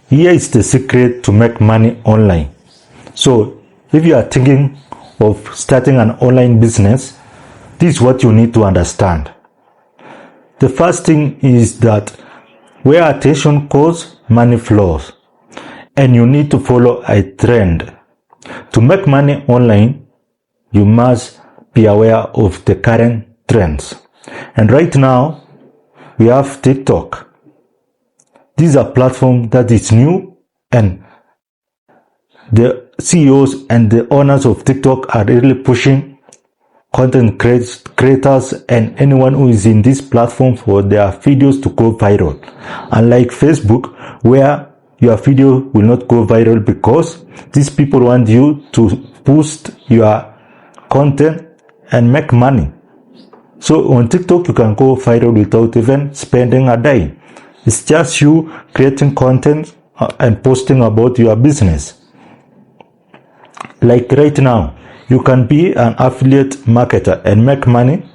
Here is the secret to make money online. So if you are thinking of starting an online business, this is what you need to understand. The first thing is that where attention goes, money flows. And you need to follow a trend. To make money online, you must be aware of the current trends. And right now, we have TikTok. This is a platform that is new, and the CEOs and the owners of TikTok are really pushing content creators and anyone who is in this platform for their videos to go viral. Unlike Facebook, where your video will not go viral because these people want you to boost your content and make money. So on TikTok, you can go viral without even spending a dime. It's just you creating content and posting about your business. Like right now, you can be an affiliate marketer and make money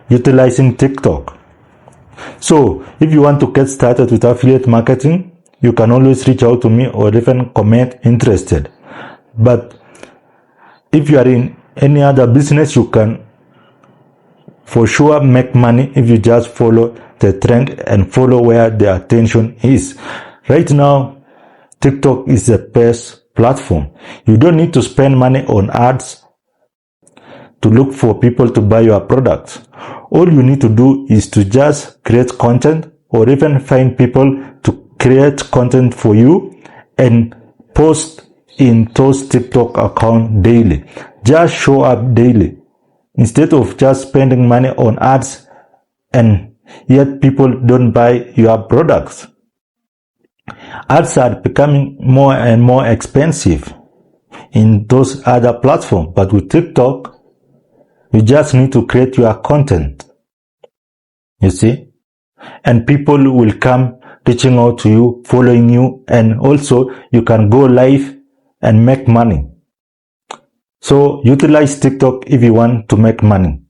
utilizing TikTok. So if you want to get started with affiliate marketing, you can always reach out to me or even comment interested. But if you are in any other business, you can for sure make money if you just follow the trend and follow where the attention is. Right now, TikTok is the best platform. You don't need to spend money on ads to look for people to buy your products. All you need to do is to just create content or even find people to create content for you and post in those TikTok accounts daily. Just show up daily instead of just spending money on ads and yet people don't buy your products. Ads are becoming more and more expensive in those other platforms, but with TikTok, you just need to create your content, you see, and people will come reaching out to you, following you, and also you can go live and make money. So utilize TikTok if you want to make money.